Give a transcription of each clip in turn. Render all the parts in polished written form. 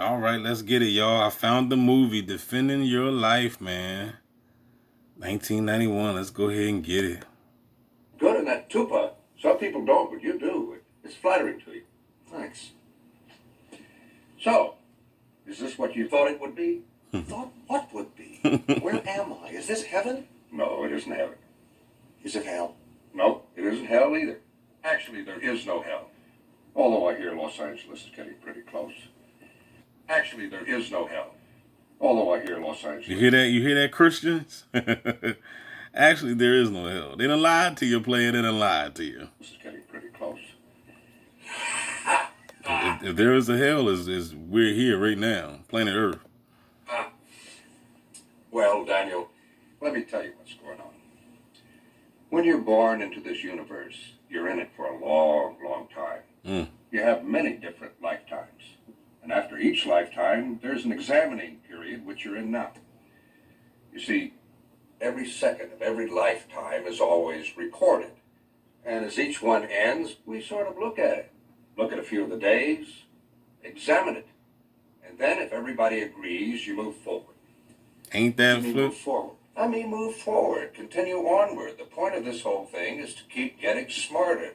All right, let's get it, y'all. I found the movie Defending Your Life, man. 1991. Let's go ahead and get it. Good in that tupa. Some people don't, but you do. It's flattering to you. Thanks. So, is this what you thought it would be? Thought what would be? Where am I? Is this heaven? No, it isn't heaven. Is it hell? No, it isn't hell either. Actually, there is no hell. Although I hear Los Angeles is getting pretty close. Actually, there is no hell. Although I hear Los Angeles. You hear that? You hear that, Christians? Actually, there is no hell. They done lied to you, player. They done lied to you. This is getting pretty close. If there is a hell, is we're here right now, planet Earth. Well, Daniel, let me tell you what's going on. When you're born into this universe, you're in it for a long, long time. You have many different lifetimes. And after each lifetime, there's an examining period, which you're in now. You see, every second of every lifetime is always recorded. And as each one ends, we sort of look at it. Look at a few of the days, examine it. And then if everybody agrees, you move forward. Ain't that flip? Move forward. I mean, move forward. Continue onward. The point of this whole thing is to keep getting smarter,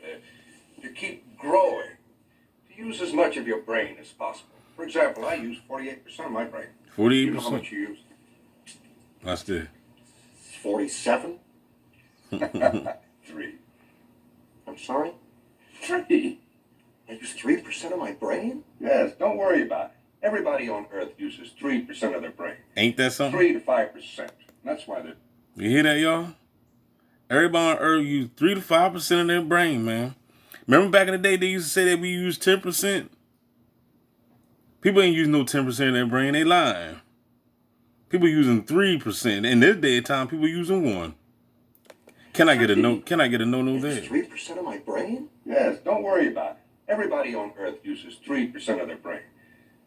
to keep growing, to use as much of your brain as possible. For example, I use 48% of my brain. 48%. You know how much you use? That's it. 47? 3. I'm sorry? 3. I use 3% of my brain? Yes, don't worry about it. Everybody on Earth uses 3% of their brain. Ain't that something? 3 to 5%. That's why they're... You hear that, y'all? Everybody on Earth use 3 to 5% of their brain, man. Remember back in the day, they used to say that we use 10%? People ain't using no 10% of their brain. They lying. People using 3%. In this day of time, people using 1. Can I get a no? Can I get a no there? 3% of my brain? Yes, don't worry about it. Everybody on Earth uses 3% of their brain.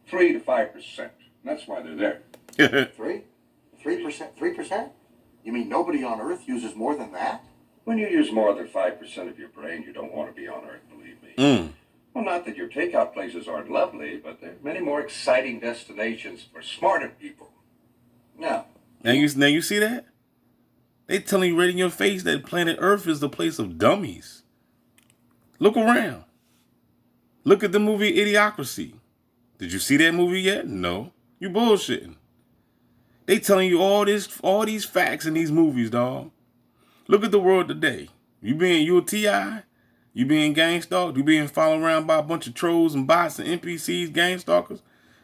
3 to 5%. That's why they're there. 3? 3%? 3%? You mean nobody on Earth uses more than that? When you use more than 5% of your brain, you don't want to be on Earth, believe me. Well, not that your takeout places aren't lovely, but there are many more exciting destinations for smarter people. Now you see that? They telling you right in your face that planet Earth is the place of dummies. Look around. Look at the movie Idiocracy. Did you see that movie yet? No. You bullshitting. They telling you all these facts in these movies, dog. Look at the world today. You a T.I.? You being gangstalked? You being followed around by a bunch of trolls and bots and NPCs, gangstalkers?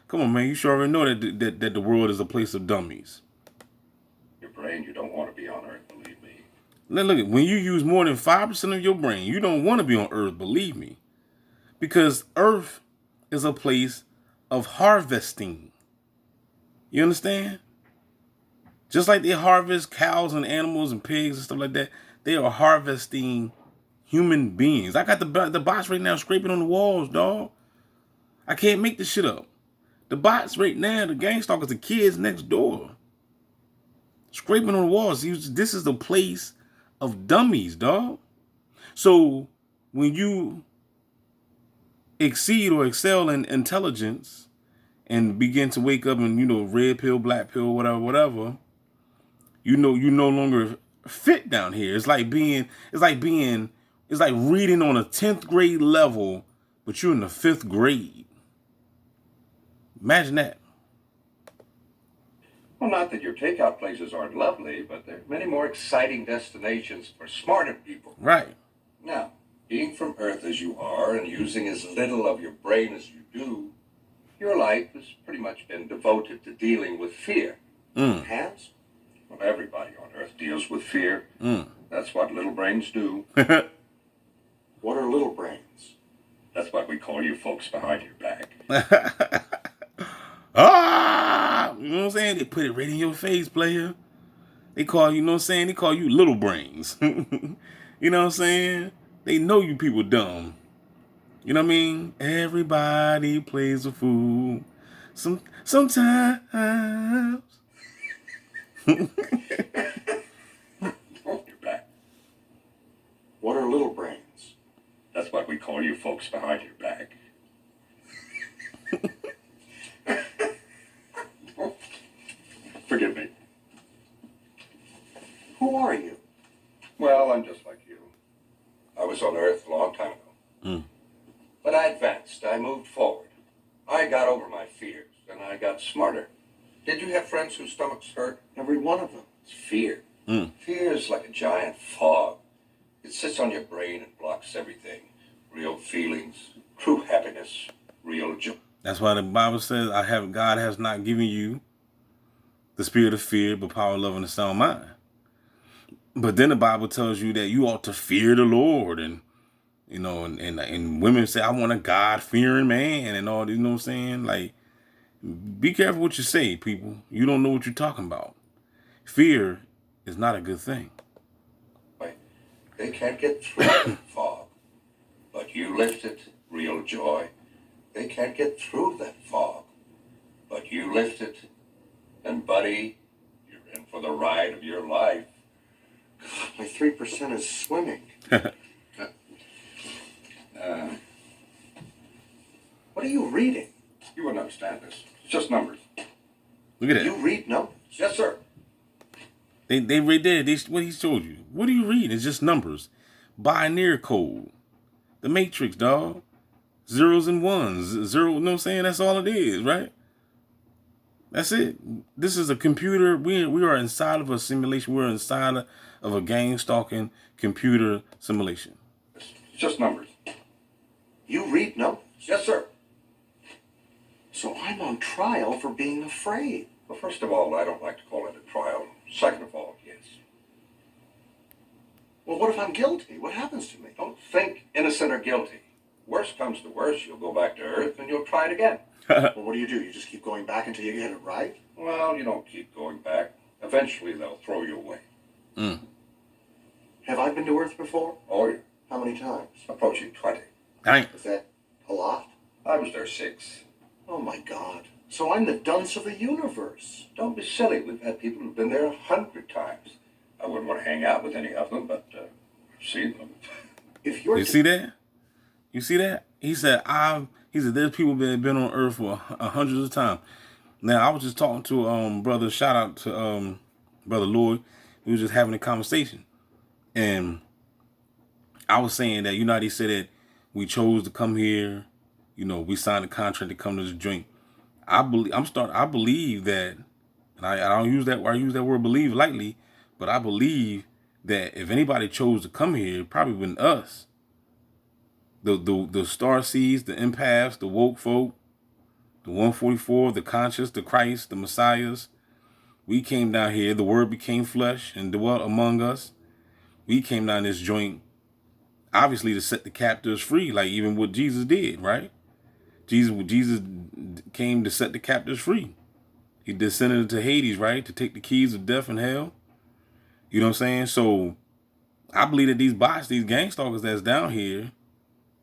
Come on, man. You sure already know that the world is a place of dummies. Your brain, you don't want to be on Earth, believe me. Now look, when you use more than 5% of your brain, you don't want to be on Earth, believe me. Because Earth is a place of harvesting. You understand? Just like they harvest cows and animals and pigs and stuff like that, they are harvesting human beings. I got the bots right now scraping on the walls, dog. I can't make this shit up. The bots right now, the gangstalkers, the kids next door, scraping on the walls. This is the place of dummies, dog. So when you exceed or excel in intelligence and begin to wake up and, red pill, black pill, whatever, you no longer fit down here. It's like reading on a 10th grade level, but you're in the 5th grade. Imagine that. Well, not that your takeout places aren't lovely, but there are many more exciting destinations for smarter people. Right. Now, being from Earth as you are and using as little of your brain as you do, your life has pretty much been devoted to dealing with fear. It has? Well, everybody on Earth deals with fear. That's what little brains do. What are little brains? That's what we call you folks behind your back. You know what I'm saying? They put it right in your face, player. They call you, they call you little brains. You know what I'm saying? They know you people dumb. You know what I mean? Everybody plays a fool. Sometimes. Your back. What are little brains? That's what we call you folks behind your back. I got over my fears, and I got smarter. Did you have friends whose stomachs hurt? Every one of them. It's fear. Fear is like a giant fog. It sits on your brain and blocks everything. Real feelings, true happiness, real joy. That's why the Bible says, God has not given you the spirit of fear, but power, love, and a sound mind. But then the Bible tells you that you ought to fear the Lord. And, you know, and women say, I want a God-fearing man and all, you know what I'm saying? Like, be careful what you say, people. You don't know what you're talking about. Fear is not a good thing. They can't get through the fog, but you lift it, real joy. They can't get through that fog, but you lift it, and buddy, you're in for the ride of your life. God, my 3% is swimming. What are you reading? You wouldn't understand this. It's just numbers. Look at that. You read numbers? Yes, sir. They read there. What he showed you. What do you read? It's just numbers. Binary code. The Matrix, dog. Zeros and ones. Zero, you know what I'm saying? That's all it is, right? That's it. This is a computer. We are inside of a simulation. We're inside of a gang-stalking computer simulation. It's just numbers. You read numbers? Yes, sir. So I'm on trial for being afraid. Well, first of all, I don't like to call it a trial. Second of all, yes. Well, what if I'm guilty? What happens to me? Don't think innocent or guilty. Worst comes to worst, you'll go back to Earth and you'll try it again. Well, what do? You just keep going back until you get it right? Well, you don't keep going back. Eventually, they'll throw you away. Have I been to Earth before? Oh, yeah. How many times? Approaching 20. Dang. Is that a lot? I was there 6. Oh, my God. So I'm the dunce of the universe. Don't be silly. We've had people who've been there 100 times. I wouldn't want to hang out with any of them, but I've seen them. If you're... You see that? You see that? He said, there's people that have been on Earth for hundreds of times. Now, I was just talking to brother, shout out to Brother Lloyd. We was just having a conversation. And I was saying that, you know how they said that we chose to come here, you know, we signed a contract to come to this joint. I believe that, and I use that word believe lightly, but I believe that if anybody chose to come here, it probably wasn't us. The star seeds, the empaths, the woke folk, the 144, the conscious, the Christ, the Messiahs. We came down here, the word became flesh and dwelt among us. We came down this joint, obviously to set the captives free, like even what Jesus did, right? Jesus came to set the captives free. He descended into Hades, right? To take the keys of death and hell. You know what I'm saying? So I believe that these bots, these gang stalkers that's down here,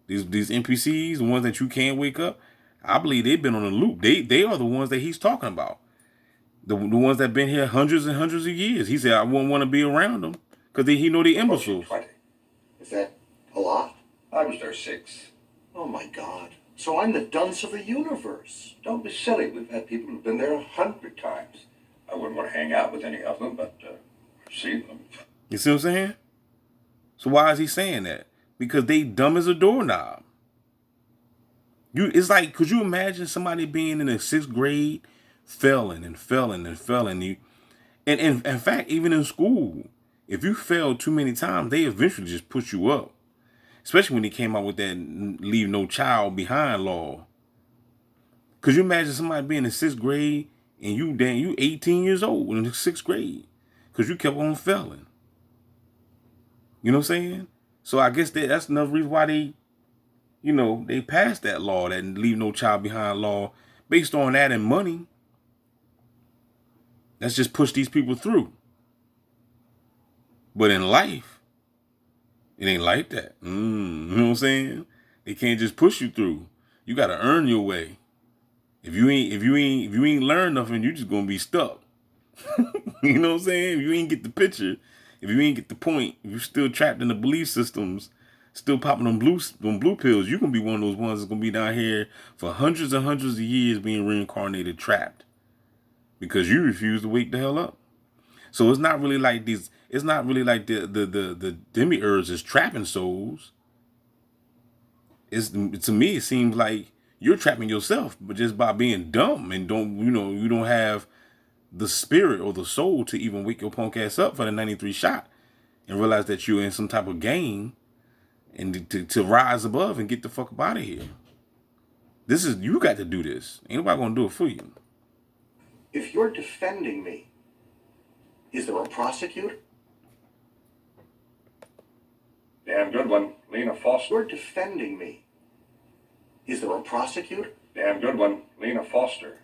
these NPCs, the ones that you can't wake up, I believe they've been on a loop. They are the ones that he's talking about. The ones that been here hundreds and hundreds of years. He said, I wouldn't want to be around them because he know they imbeciles. 20. Is that a lot? I was there 6. Oh, my God. So I'm the dunce of the universe. Don't be silly. We've had people who've been there 100 times. I wouldn't want to hang out with any of them, but I've seen them. You see what I'm saying? So why is he saying that? Because they dumb as a doorknob. It's like, could you imagine somebody being in the 6th grade, failing and failing and failing? And in fact, even in school, if you fail too many times, they eventually just put you up. Especially when they came out with that leave no child behind law. Could you imagine somebody being in 6th grade and you 18 years old in the 6th grade because you kept on failing? You know what I'm saying? So I guess that's another reason why they passed that law, that leave no child behind law, based on that and money. Let's just push these people through. But in life, it ain't like that. You know what I'm saying? They can't just push you through. You got to earn your way. If you ain't learn nothing, you just gonna be stuck. You know what I'm saying? If you ain't get the picture, if you ain't get the point, if you're still trapped in the belief systems, still popping them blue pills, you gonna be one of those ones that's gonna be down here for hundreds and hundreds of years being reincarnated, trapped, because you refuse to wake the hell up. So it's not really like these. It's not really like the demiurge is trapping souls. To me, it seems like You're trapping yourself, but just by being dumb and you don't have the spirit or the soul to even wake your punk ass up for the 93 shot and realize that you're in some type of game and to rise above and get the fuck up out of here. You got to do this. Ain't nobody gonna do it for you. If you're defending me, is there a prosecutor? Damn good one, Lena Foster. You're defending me. Is there a prosecutor? Damn good one, Lena Foster.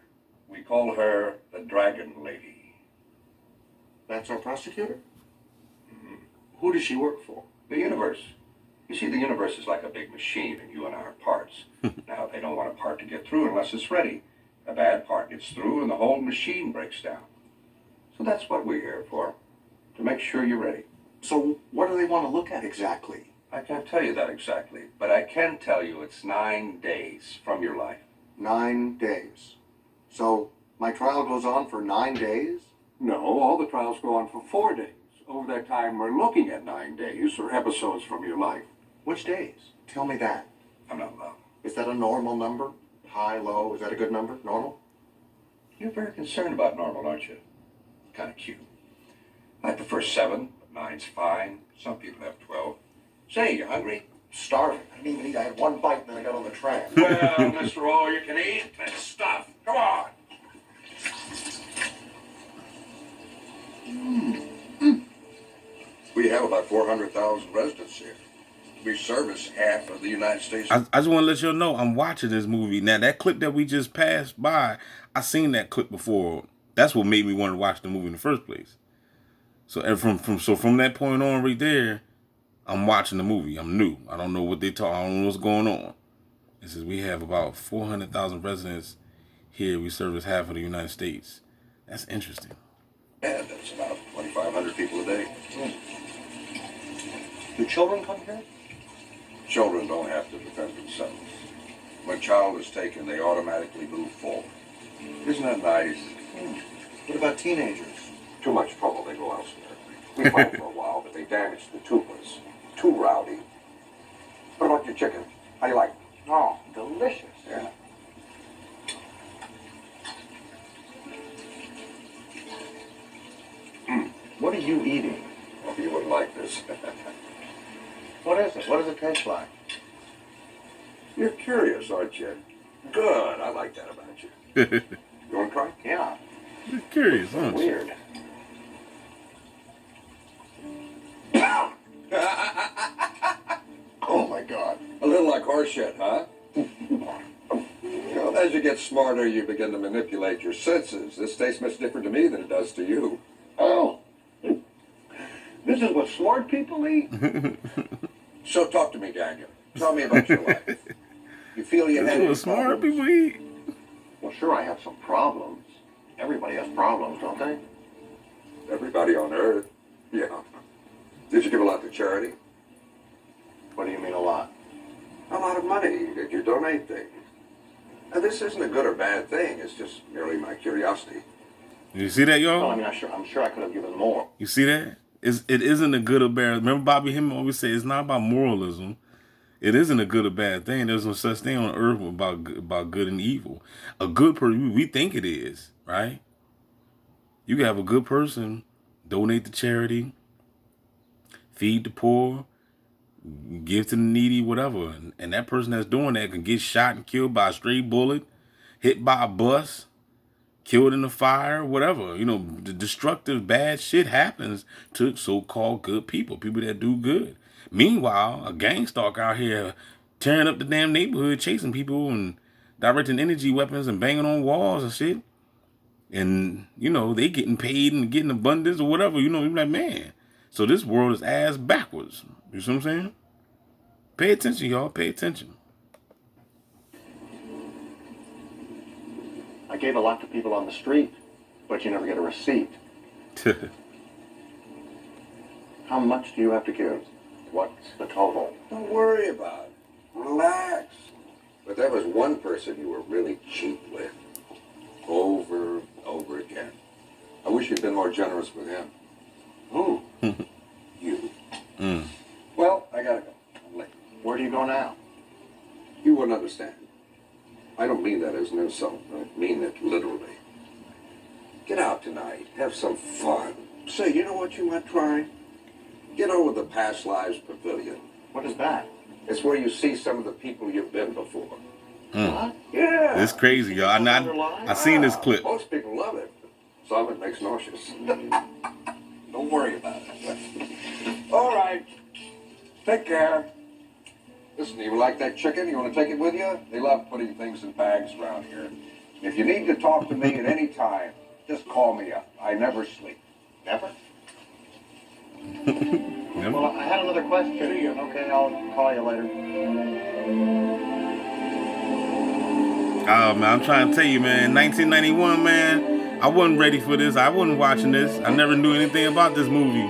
We call her the Dragon Lady. That's our prosecutor? Mm-hmm. Who does she work for? The universe. You see, the universe is like a big machine, and you and I are parts. Now, they don't want a part to get through unless it's ready. A bad part gets through, and the whole machine breaks down. So that's what we're here for, to make sure you're ready. So what do they want to look at exactly? I can't tell you that exactly, but I can tell you it's 9 days from your life. 9 days. So my trial goes on for 9 days? No, all the trials go on for 4 days. Over that time, we're looking at 9 days or episodes from your life. Which days? Tell me that. I'm not allowed. Is that a normal number? High, low? Is that a good number? Normal? You're very concerned about normal, aren't you? Kind of cute. I prefer 7, but 9's fine. Some people have 12. Say, you hungry? Starving. I didn't even eat. I had one bite and then I got on the tram. Well, Mr. All You Can Eat, that's stuff. Come on. We have about 400,000 residents here. We service half of the United States. I just want to let you know I'm watching this movie. Now, that clip that we just passed by, I seen that clip before. That's what made me want to watch the movie in the first place. So from that point on right there, I'm watching the movie. I'm new. I don't know what they talk. I don't know what's going on. It says we have about 400,000 residents here. We service half of the United States. That's interesting. Yeah, that's about 2,500 people a day. Do children come here? Children don't have to defend themselves. When a child is taken, they automatically move forward. Isn't that nice? What about teenagers? Too much trouble, they go elsewhere. We fought for a while, but they damaged the tubers. Too rowdy. What about your chicken? How you like it? Oh, delicious. Yeah. What are you eating? Well, you wouldn't like this. What is it? What does it taste like? You're curious, aren't you? Good. I like that about you. You want to try? Yeah. You're curious, aren't you? Weird. Oh my God. A little like horse shit, huh? You know, as you get smarter, you begin to manipulate your senses. This tastes much different to me than it does to you. Oh. This is what smart people eat? So talk to me, Daniel. Tell me about your life. You feel you had That's any what smart problems? people eat. Well, sure, I have some problems. Everybody has problems, don't they? Everybody on Earth. Yeah. Did you give a lot to charity? What do you mean a lot? A lot of money. Did you donate things? Now, this isn't a good or bad thing. It's just merely my curiosity. You see that, y'all? Well, I mean, I'm sure I could have given more. You see that? It isn't a good or bad. Remember Bobby Hemming always say it's not about moralism. It isn't a good or bad thing. There's no such thing on earth about good and evil. A good person, we think it is, right? You can have a good person donate to charity, feed the poor, give to the needy, whatever. And that person that's doing that can get shot and killed by a stray bullet, hit by a bus, killed in a fire, whatever. You know, the destructive bad shit happens to so-called good people that do good. Meanwhile, a gangstalker out here tearing up the damn neighborhood, chasing people and directing energy weapons and banging on walls and shit. And, you know, they getting paid and getting abundance or whatever. You know, you're like, man. So this world is ass backwards. You see what I'm saying? Pay attention, y'all. Pay attention. I gave a lot to people on the street, but you never get a receipt. How much do you have to give? What's the total? Don't worry about it. Relax. But there was one person you were really cheap with. Over and over again. I wish you'd been more generous with him. Who? You. Well, I gotta go. I'm late. Where do you go now? You wouldn't understand. don't mean that as an insult. I mean it literally. Get out tonight. Have some fun. Say, you know what you might try? Get over the Past Lives Pavilion. What is that? It's where you see some of the people you've been before. What? Yeah. It's crazy, yo. I seen this clip. Most people love it. Some it makes nauseous. Don't worry about it. All right. Take care. Listen, you like that chicken? You want to take it with you? They love putting things in bags around here. If you need to talk to me at any time, just call me up. I never sleep. Never? Yep. Well, I had another question. Okay, I'll call you later. Oh man, I'm trying to tell you, man. 1991, man. I wasn't ready for this. I wasn't watching this. I never knew anything about this movie.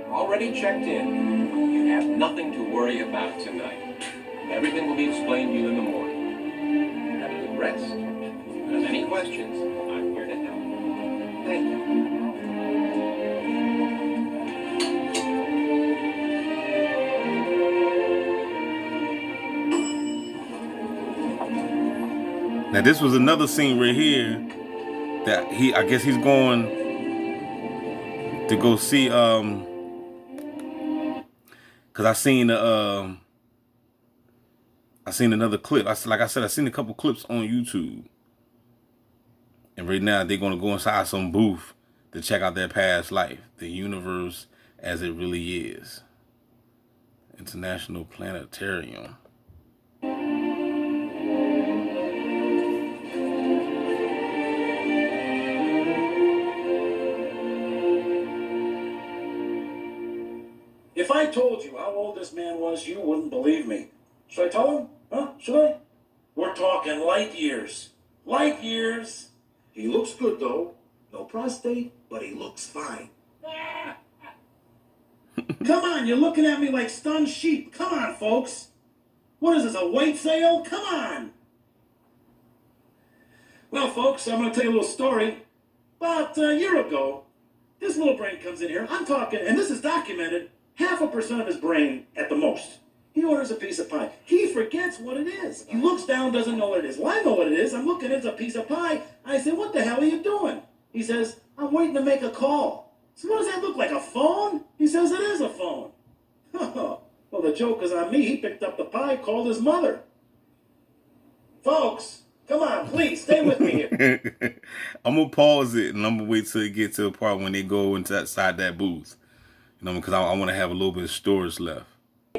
Already checked in. You have nothing to worry about tonight. Everything will be explained to you in the morning. Have a good rest. If you have any questions, I'm here to help. Thank you. Now this was another scene right here that I guess he's going to go see cause I seen another clip. Like I said, I seen a couple clips on YouTube. And right now they're gonna go inside some booth to check out their past life, the universe as it really is. International Planetarium. If I told you how old this man was, you wouldn't believe me. Should I tell him? Huh? Should I? We're talking light years. Light years. He looks good, though. No prostate, but he looks fine. Come on, you're looking at me like stunned sheep. Come on, folks. What is this, a weight sale? Come on. Well, folks, I'm going to tell you a little story. About a year ago, this little brain comes in here. I'm talking, and this is documented, 0.5% of his brain at the most. He orders a piece of pie. He forgets what it is. He looks down, doesn't know what it is. Well, I know what it is. I'm looking, it's a piece of pie. I say, what the hell are you doing? He says, I'm waiting to make a call. So what does that look like, a phone? He says, it is a phone. Well, the joke is on me. He picked up the pie, called his mother. Folks, come on, please, stay with me here. I'm gonna pause it and I'm gonna wait till it get to a part when they go inside that booth. You know, because I want to have a little bit of storage left.